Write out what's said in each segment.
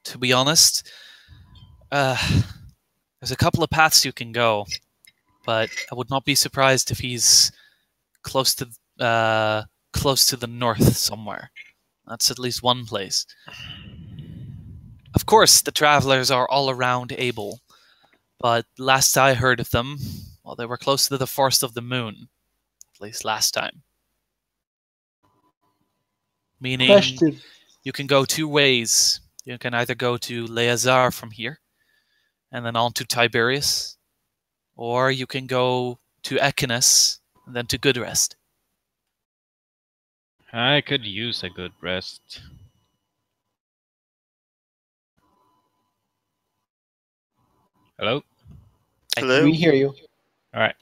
to be honest, there's a couple of paths you can go, but I would not be surprised if he's close to the north somewhere. That's at least one place. Of course, the travelers are all around Abel, but last I heard of them, well, they were close to the Forest of the Moon, at least last time. Meaning, Question. you can go two ways. You can either go to Leazar from here, and then on to Tiberius, or you can go to Echinas, and then to Goodrest. I could use a good rest. Hello? Hello? We hear you. Alright.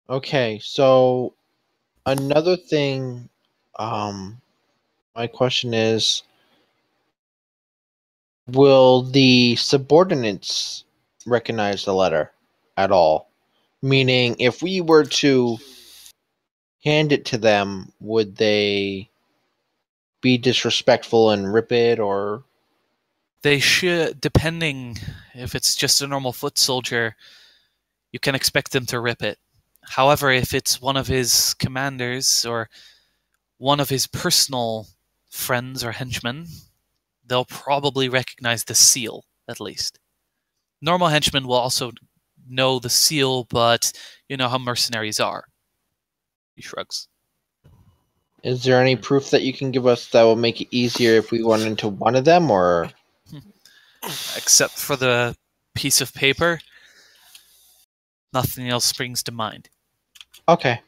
Okay, so another thing, my question is, will the subordinates recognize the letter at all? Meaning, if we were to hand it to them, would they be disrespectful and rip it, or... They should, depending if it's just a normal foot soldier, you can expect them to rip it. However, if it's one of his commanders or one of his personal friends or henchmen, they'll probably recognize the seal, at least. Normal henchmen will also know the seal, but you know how mercenaries are. He shrugs. Is there any proof that you can give us that will make it easier if we run into one of them, or... Except for the piece of paper, nothing else springs to mind. Okay.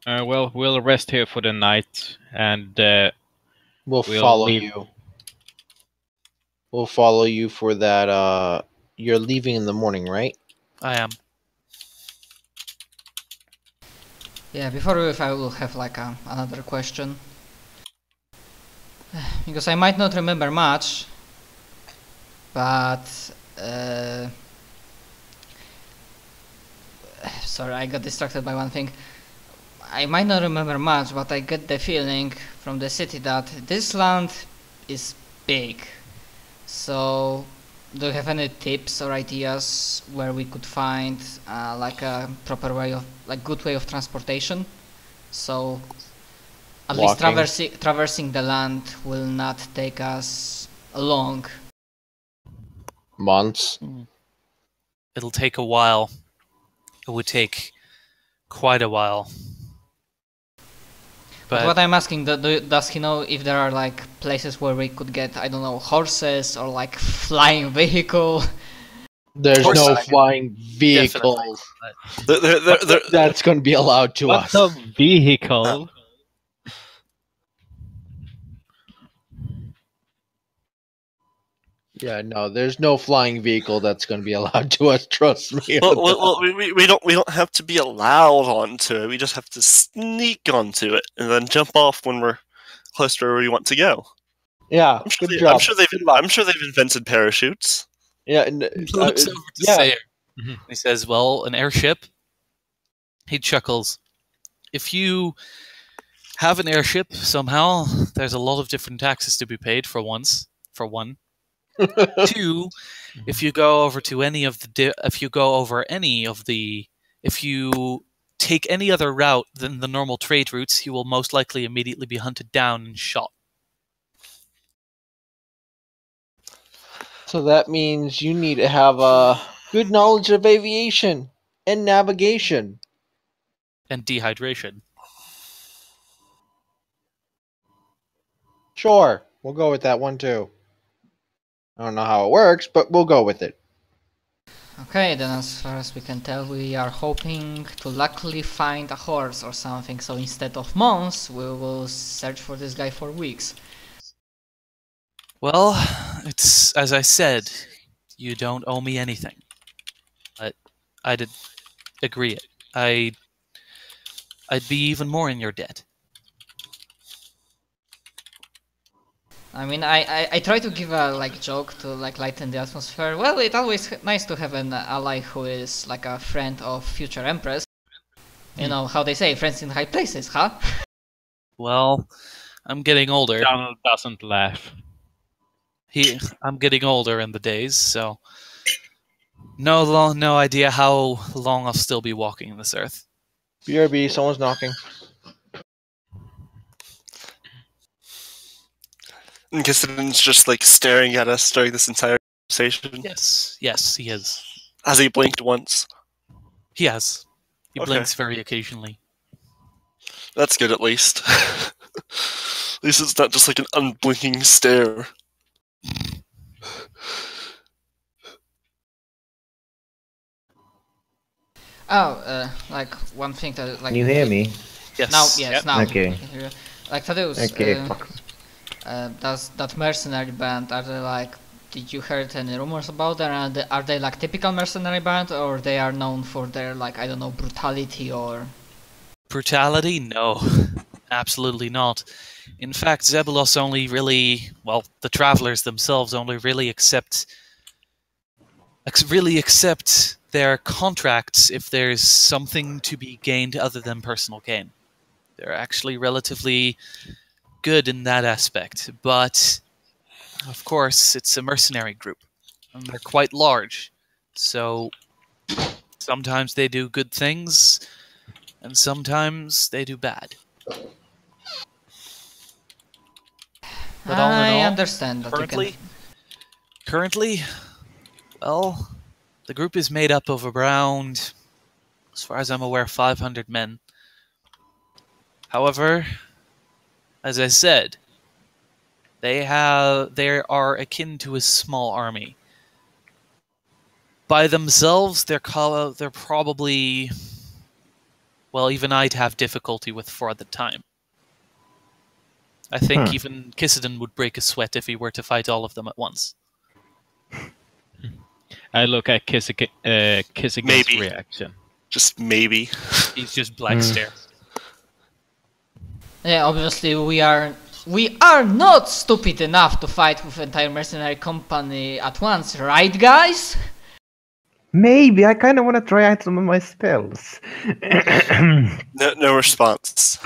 Well, we'll rest here for the night, and We'll We'll follow leave. you. We'll follow you for that, you're leaving in the morning, right? I am. Yeah, before we leave, I will have like another question. Because I might not remember much, but... sorry, I got distracted by one thing. I might not remember much, but I get the feeling from the city that this land is big. So, do you have any tips or ideas where we could find like a proper way of, like good way of transportation? So, at least traversing the land will not take us long. Months. It'll take a while. It would take quite a while. But what I'm asking, does he know if there are like places where we could get, I don't know, horses or like flying vehicle? There's no flying vehicle that's going to be allowed to us. What's a vehicle? Yeah, no, there's no flying vehicle that's going to be allowed to us. Trust me. Well, we don't have to be allowed onto it. We just have to sneak onto it and then jump off when we're close to where we want to go. Yeah, good job. I'm sure they've invented parachutes. Yeah, He looks over to Sayer. He says, "Well, an airship." He chuckles. If you have an airship somehow, there's a lot of different taxes to be paid for one. Two, if you go over to any of the, if you take any other route than the normal trade routes, you will most likely immediately be hunted down and shot. So that means you need to have a good knowledge of aviation and navigation. And dehydration. Sure, we'll go with that one too. I don't know how it works, but we'll go with it. Okay, then as far as we can tell, we are hoping to luckily find a horse or something, so instead of months, we will search for this guy for weeks. Well, it's, as I said, you don't owe me anything. But I'd agree. I'd be even more in your debt. I mean, I try to give a like joke to like lighten the atmosphere. Well, it's always nice to have an ally who is like a friend of future empress. You know how they say, friends in high places, huh? Well, I'm getting older. Donald doesn't laugh. I'm getting older in the days, so no idea how long I'll still be walking this earth. BRB, someone's knocking. And Kissen's just like staring at us during this entire conversation. Yes, he is. Has he blinked once? He has. He Okay. blinks very occasionally. That's good, at least. At least it's not just like an unblinking stare. Like one thing that like Can you hear me? Yes. now. Okay. I can hear you. Like Tadeusz, Okay, fuck. does that mercenary band, are they like, did you heard any rumors about them? Are they like typical mercenary band, or they are known for their, like, I don't know, brutality or... Brutality? No. Absolutely not. In fact, Zebulos only really, well, the travelers themselves only really accept their contracts if there's something to be gained other than personal gain. They're actually relatively good in that aspect, but of course it's a mercenary group, and they're quite large, so sometimes they do good things, and sometimes they do bad. But all in I all, understand that currently, well, the group is made up of around, as far as I'm aware, 500 men. However, as I said, they are akin to a small army. By themselves, they're probably, well, even I'd have difficulty with for the time. I think even Kissedon would break a sweat if he were to fight all of them at once. I look at Kissinger's Maybe. reaction. Just maybe. He's just blank stare. Yeah, obviously we are not stupid enough to fight with entire mercenary company at once, right, guys? Maybe I kind of want to try out some of my spells. No response.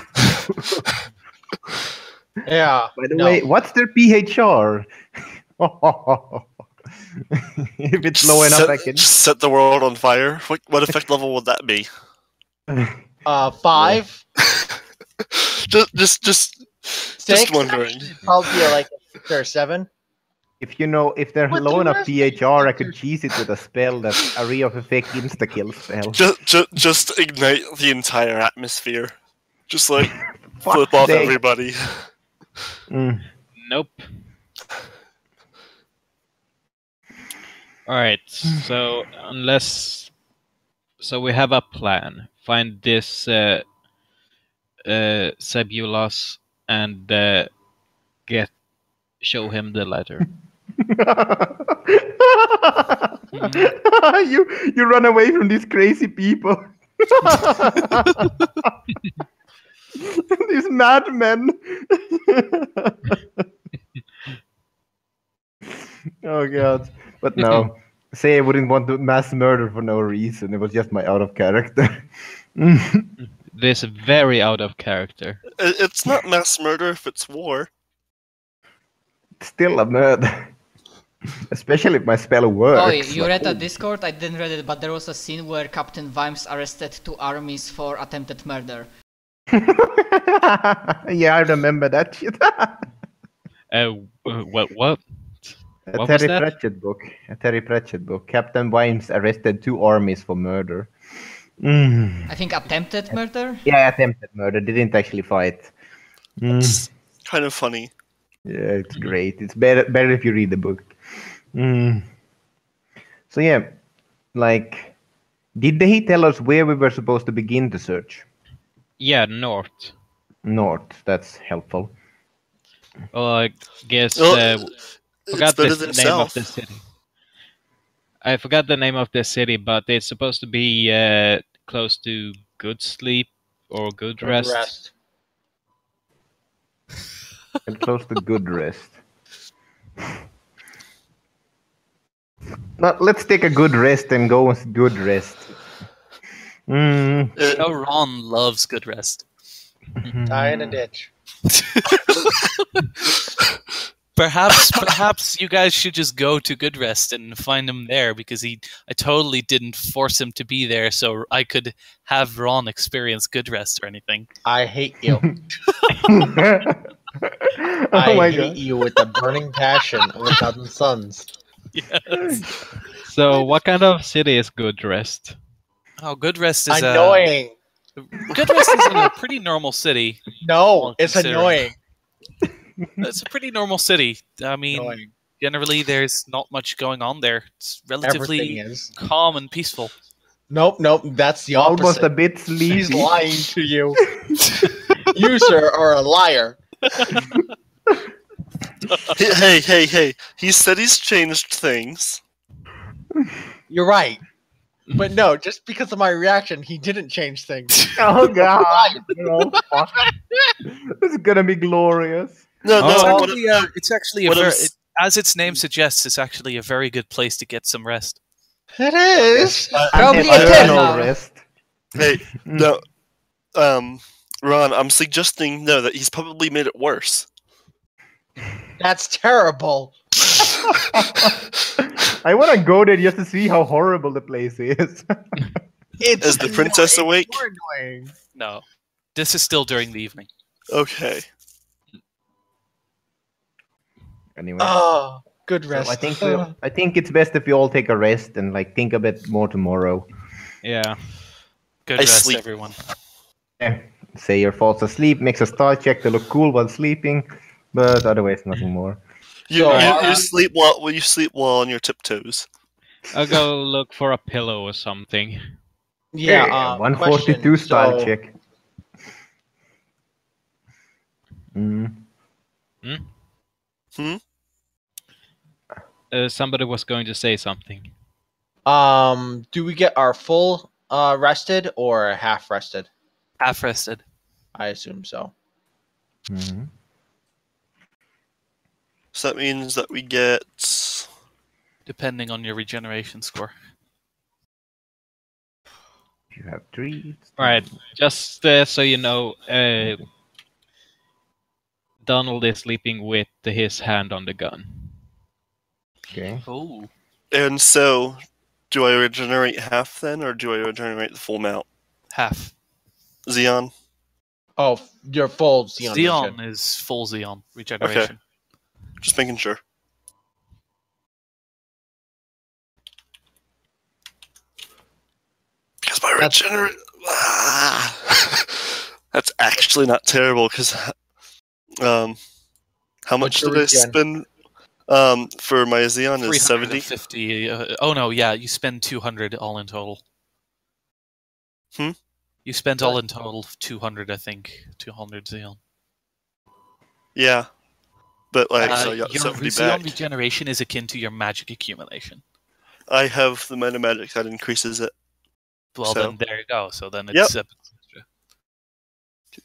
Yeah. By the way, what's their PHR? If it's low enough, I can. Just set the world on fire. What effect level would that be? 5. Just Six? wondering. Probably like a 6 or 7. If they're What low the enough rest? PHR, I could cheese it with a spell that's a ray of effect insta-kill spell. Just ignite the entire atmosphere. Just like Fuck's flip off sake. everybody. Nope. Alright, so we have a plan. Find this Sebulos and show him the letter. You run away from these crazy people. These madmen. Oh god. But no. Say I wouldn't want to mass murder for no reason. It was just my out of character. This is very out of character. It's not mass murder if it's war. Still a murder. Especially if my spell works. Oh, you read the Discord? I didn't read it, but there was a scene where Captain Vimes arrested 2 armies for attempted murder. Yeah, I remember that shit. What? A What Terry was that? Pratchett book. Captain Vimes arrested 2 armies for murder. I think attempted murder? Yeah, attempted murder. Didn't actually fight. It's kind of funny. Yeah, it's great. It's better if you read the book. So yeah, like, did he tell us where we were supposed to begin the search? Yeah, north. North. That's helpful. Well, I guess It's forgot better the than name of south. the city. I forgot the name of the city, but it's supposed to be close to Good Sleep or Good Rest. And close to good rest. Now, let's take a good rest and go with good rest. Ron loves good rest. Die in a ditch. Perhaps you guys should just go to Goodrest and find him there, because I totally didn't force him to be there, so I could have Ron experience Goodrest or anything. I hate you. Oh I my hate god. you with the burning passion of 1,000 suns. Yes. So, what kind of city is Goodrest? Oh, Goodrest is Annoying. Goodrest is a pretty normal city. No, it's considering. annoying. It's a pretty normal city. I mean, Annoying. generally there's not much going on there. It's Everything relatively is. calm and peaceful. Nope, that's the opposite. Almost a bit He's sleepy. lying to you. You, sir, are a liar. Hey. He said he's changed things. You're right. But no, just because of my reaction, he didn't change things. Oh god. No, fuck. This is gonna be glorious. No, Oh. It's actually a what very, I'm- as its name suggests, it's actually a very good place to get some rest. It is. Probably And eternal eternal. rest. Hey, no. Ron, I'm suggesting no, that he's probably made it worse. That's terrible. I want to go there just to see how horrible the place is. It's Is the princess awake? More annoying. No, this is still during the evening. Okay. Anyway, Oh, good so rest. I think it's best if we all take a rest and like think a bit more tomorrow. Yeah. Good I rest, sleep. everyone. Yeah. Say your falls asleep, makes a star check to look cool while sleeping, but otherwise nothing more. You, So, you sleep while on your tiptoes. I'll go look for a pillow or something. Yeah, 142 question. style So, check. Mm. Somebody was going to say something. Do we get our full rested or half rested? Half rested. I assume so. Mhm. So that means that we get. Depending on your regeneration score. You have 3. Alright, just so you know, Donald is sleeping with his hand on the gun. Okay. Oh. And so, do I regenerate half then, or do I regenerate the full amount? Half. Xeon? Oh, your full Xeon. Xeon regen. is full Xeon regeneration. Just making sure. Because my That's- regenerate. That's actually not terrible, because. How much your did I regen? spend? For my Xeon is 70. 350. Oh no, yeah, you spend 200 all in total. Hmm? You spent all in total 200, I think. 200 Xeon. Yeah. But, like, so I got your 70 Xeon back. regeneration is akin to your magic accumulation. I have the meta magic that increases it. Well, So- then there you go. So then Yep. it's extra.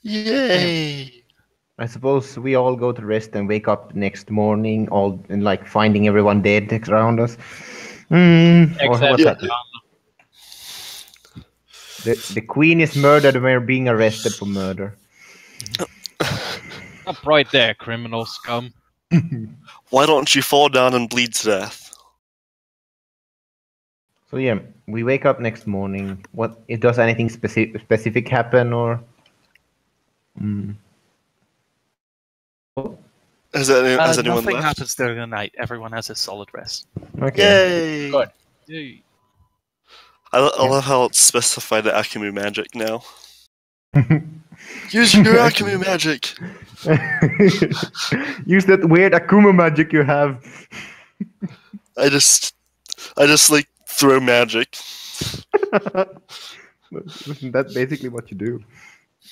Yay! I suppose we all go to rest and wake up next morning, all and like finding everyone dead around us. Or Except what's that? The queen is murdered and we're being arrested for murder. Up right there, criminal scum. Why don't you fall down and bleed to death? So yeah, we wake up next morning. What? It does anything specific happen or? Mm. Has anyone Nothing left? happens during the night. Everyone has a solid rest. Okay. Yay! Good. I love how it's specified the Akumu magic now. Use your Akumu magic! Use that weird Akuma magic you have. I just like throw magic. Isn't that basically what you do?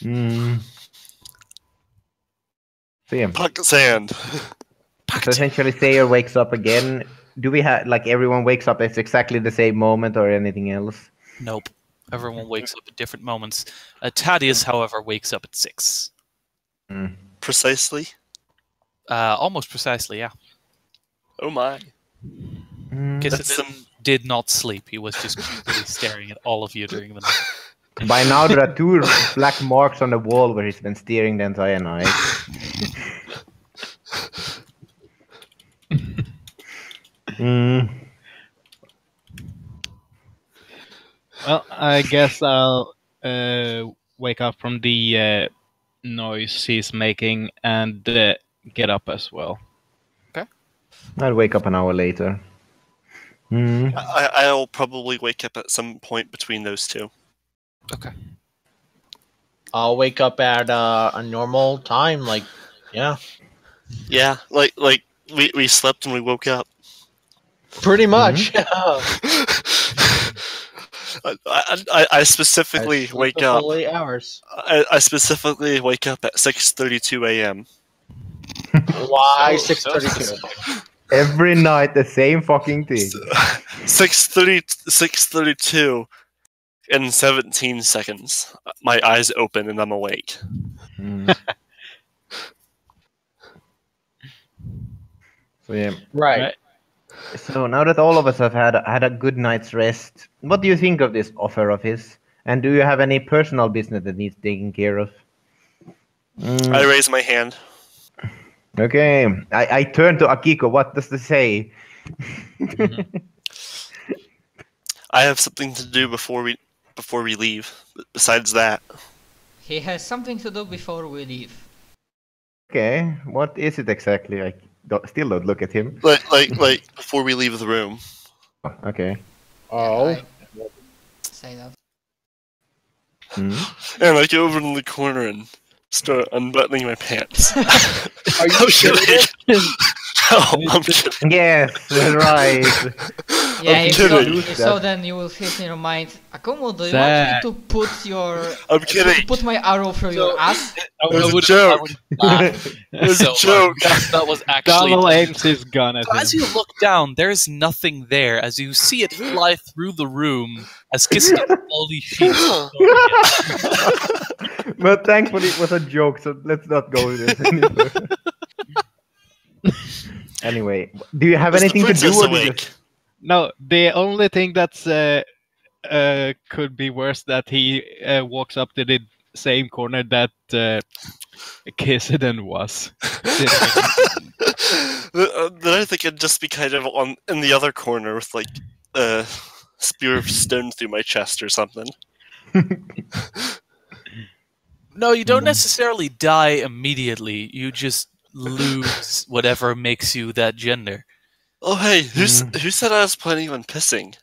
Mm. So yeah, Pocket sand. so essentially Sayer wakes up again. Do we have like everyone wakes up at exactly the same moment or anything else? Nope. Everyone wakes up at different moments. Thaddeus, however, wakes up at 6. Mm. Precisely. Almost precisely, yeah. Oh my. Mm. Kissenden did not sleep. He was just cutely staring at all of you during the night. By now there are 2 black marks on the wall where he's been staring the entire night. Mm. Well, I guess I'll wake up from the noise he's making and get up as well. I'll wake up an hour later. Mm. I'll probably wake up at some point between those two. Okay. I'll wake up at a normal time, like, yeah, Yeah, like we slept and we woke up. pretty much. I specifically wake The up. full 8 hours. I specifically wake up at 6:32 a.m. Why So 6:32? Every night the same fucking thing. 6:32 in 17 seconds. My eyes open and I'm awake. Mm. So yeah. Right. So now that all of us have had a good night's rest, what do you think of this offer of his? And do you have any personal business that needs taken care of? Mm. I raise my hand. Okay, I turn to Akiko. What does this say? I have something to do before we leave. Besides that, He has something to do before we leave. Okay, what is it exactly? I still don't look at him. like before we leave the room. Okay. Oh. I say that. Hmm. And I go over to the corner and start unbuttoning my pants. Are you serious? No, I'm kidding. Yes, right. Yeah, I'm if so, kidding. if so, then you will feel in your mind, Akumo, do you want me Sad. to put your... I'm to kidding. put my arrow through your ass? It was a joke. It was a joke. That was actually. Donald aims his gun at So as him. you look down, there's nothing there. As you see it fly through the room, as Kiss slowly sheets. But thankfully it was a joke, so let's not go with it any further. Anyway, do you have Was the anything to do princess or do you awake? just... No, the only thing that's could be worse that he walks up to the same corner that Kisiden was. Then I think I'd just be kind of in the other corner with like a spear of stone through my chest or something. No, you don't necessarily die immediately. You just lose whatever makes you that gender. Oh hey, who said I was planning on pissing?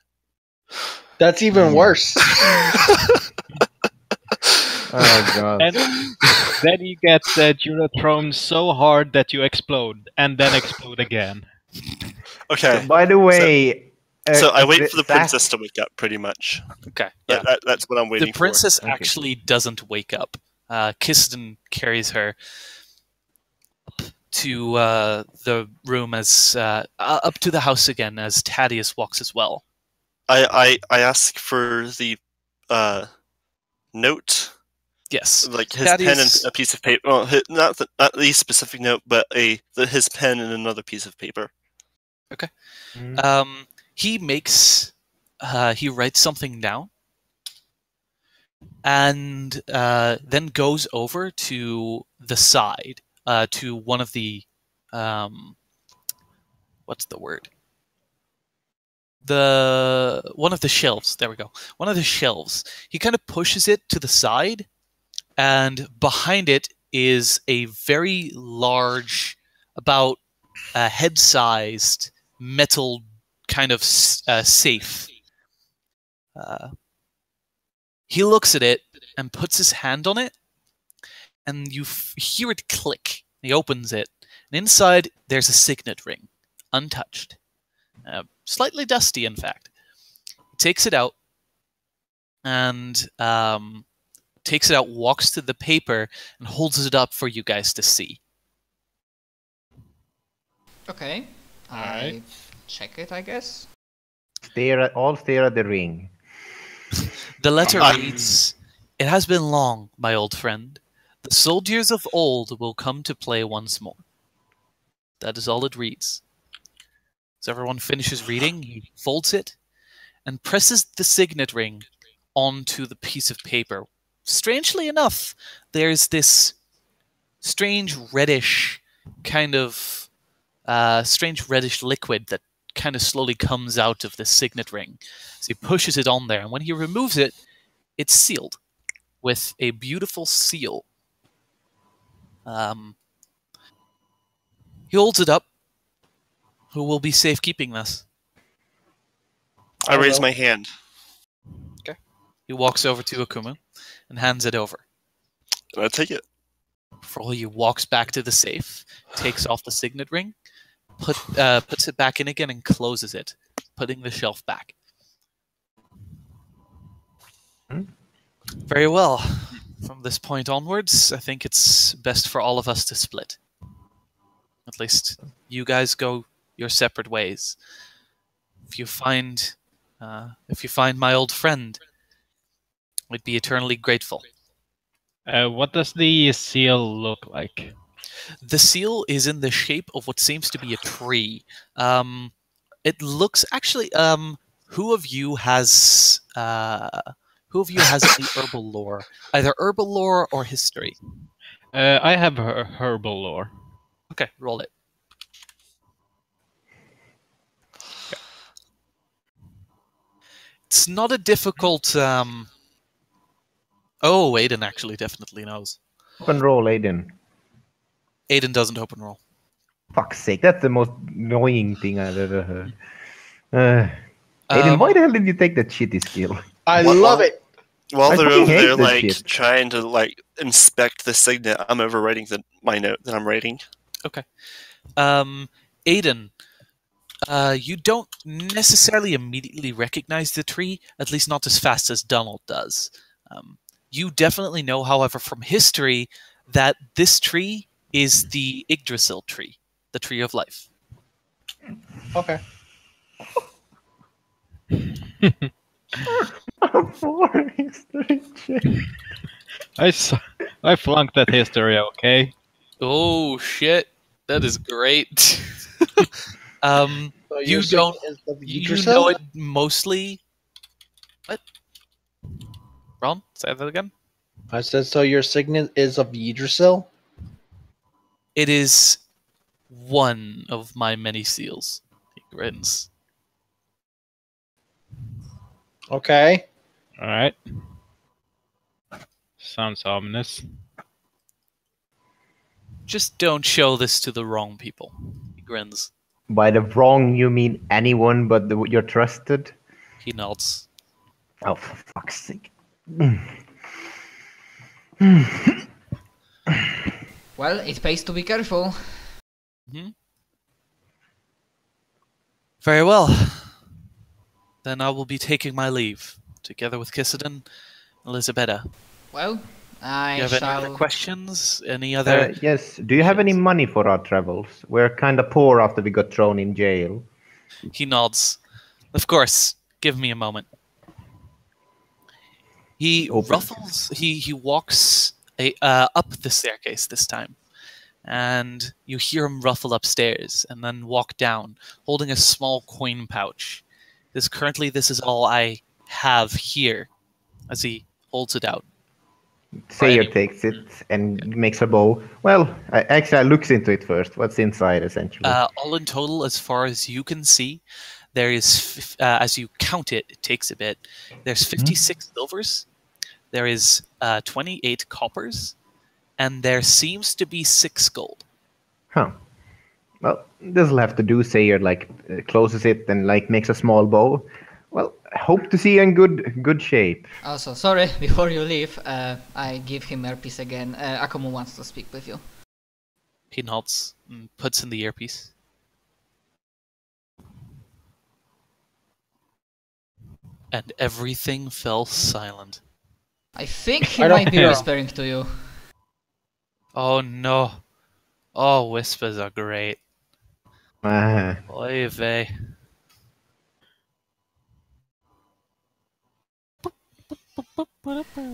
That's even worse. Oh god. And then you get thrown so hard that you explode, and then explode again. Okay, By the way... so I wait for the that- princess to wake up, pretty much. Okay, yeah. That's what I'm waiting The princess Okay. actually doesn't wake up. Kisden carries her up to the room as up to the house again as Thaddeus walks as well. I ask for the note, Yes, like his pen and Thaddeus- a piece of paper. Well, not the specific note, but his pen and another piece of paper. He makes he writes something down and then goes over to the side to one of the what's the word, one of the shelves. There we go. One of the shelves. He kind of pushes it to the side, and behind it is a very large, about head-sized metal kind of safe. He looks at it and puts his hand on it, and you hear it click. He opens it, and inside there's a signet ring, untouched, slightly dusty, in fact. He takes it out, and walks to the paper, and holds it up for you guys to see. Okay. I check it, I guess. Stare at the ring. The letter reads, "It has been long, my old friend. The soldiers of old will come to play once more." That is all it reads. As everyone finishes reading, he folds it and presses the signet ring onto the piece of paper. Strangely enough, there's this strange reddish kind of strange reddish liquid that kind of slowly comes out of the signet ring. So he pushes it on there, and when he removes it, it's sealed with a beautiful seal. He holds it up. Who will be safekeeping this? I raise my hand. He walks over to Akumu and hands it over. And I take it. Froley walks back to the safe, takes off the signet ring, puts it back in again, and closes it, putting the shelf back. Very well. From this point onwards, I think it's best for all of us to split. At least you guys go your separate ways. If you find my old friend, I'd be eternally grateful. What does the seal look like? The seal is in the shape of what seems to be a tree. It looks actually. Who of you has any herbal lore? Either herbal lore or history. I have herbal lore. Okay, roll it. It's not a difficult. Oh, Aiden actually definitely knows. Open roll, Aiden. Aiden doesn't open roll. Fuck's sake, that's the most annoying thing I've ever heard. Aiden, why the hell did you take that shitty skill? I What- love it. While I they're fucking over hate there, this like, shit. trying to, like, inspect the signet, I'm overwriting my note that I'm writing. Aiden, you don't necessarily immediately recognize the tree, at least not as fast as Donald does. You definitely know, however, from history, that this tree is the Yggdrasil tree, the tree of life. Okay. For history check. I flunked that history, okay? Oh shit, that is great. So You your don't- signet is of You Yggdrasil? know it mostly. What? Ron, say that again. I said, so your signet is of Yggdrasil? It is one of my many seals. He grins. Okay. Alright. Sounds ominous. Just don't show this to the wrong people. He grins. By the wrong, you mean anyone but you're trusted? He nods. Oh, for fuck's sake. Well, it pays to be careful. Very well. Then I will be taking my leave, together with Kissedon and Elisabetta. Well, Do I you have any other shall. questions? Any other? Yes. Do you have any money for our travels? We're kind of poor after we got thrown in jail. He nods. Of course. Give me a moment. He Open. ruffles. He walks up the staircase this time, and you hear him ruffle upstairs and then walk down, holding a small coin pouch. This is all I have here, as he holds it out. Sayer anyone. takes it and makes a bow. Well, I looks into it first. What's inside, essentially? All in total, as far as you can see, there is, as you count it, it takes a bit. There's 56 silvers, there is 28 coppers, and there seems to be 6 gold. Huh. Well, this'll have to do. Sayer closes it and makes a small bow. Well, hope to see you in good shape. Also, sorry, before you leave, I give him earpiece again. Akumu wants to speak with you. He nods and puts in the earpiece. And everything fell silent. I think he I don't might be know. whispering to you. Oh no. Oh, whispers are great. Oy vey.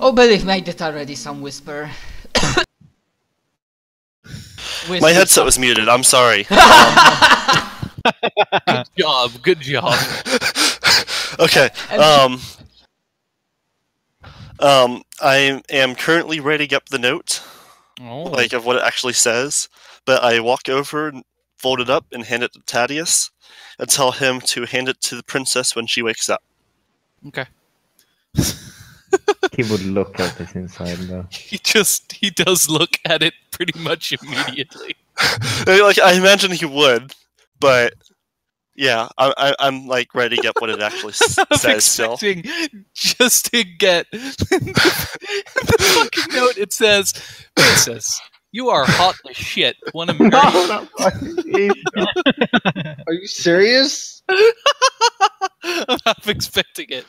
Oh, believe me, I did already some whisper. My headset was muted, I'm sorry. Good job. Okay. I am currently writing up the note, Oh. of what it actually says, but I walk over and fold it up and hand it to Thaddeus, and tell him to hand it to the princess when she wakes up. Okay. He would look at this inside though. He does look at it pretty much immediately. Like, I imagine he would, but yeah, I'm like ready to get what it actually I'm says still. expecting just to get the fucking note. It says, "Princess, you are hot as shit. Want to marry?" No, not fucking please. Are you serious? I'm half expecting it.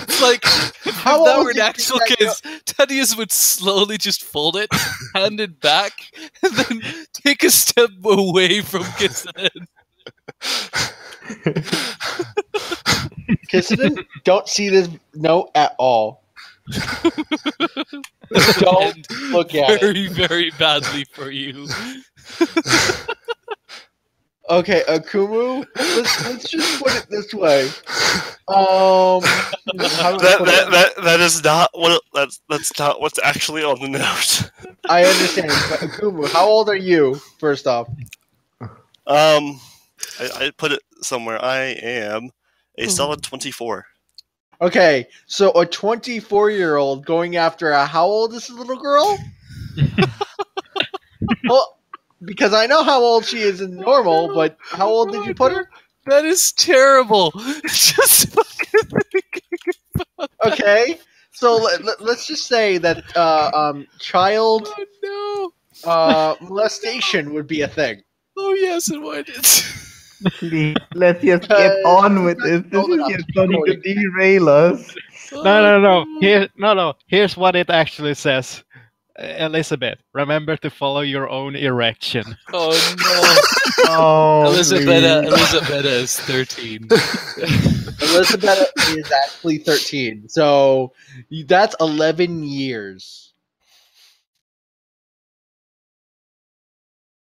It's like, if How that old were an do you actual think that case, Thaddeus would slowly just fold it, hand it back, and then take a step away from Kissinen. Kissinen, don't see this note at all. Don't And look at it. very, very badly for you. Okay, Akumu, let's just put it this way. How do I put it? That is not what that's not what's actually on the note. I understand, but Akumu, how old are you? First off, I put it somewhere. I am a solid 24. okay, so a 24-year-old going after how old is this little girl? Well, because I know how old she is in normal, but how old did you put her? That is terrible. Just fucking thinking about Okay, so let's just say that child Oh no. molestation would be a thing. Oh yes, it would. Please, let's just get on with this. This is just starting to derail us. No. Here's what it actually says. Elizabeth, remember to follow your own erection. Oh no. Oh, Elizabeth is 13. Elizabeth is actually 13, so that's 11 years.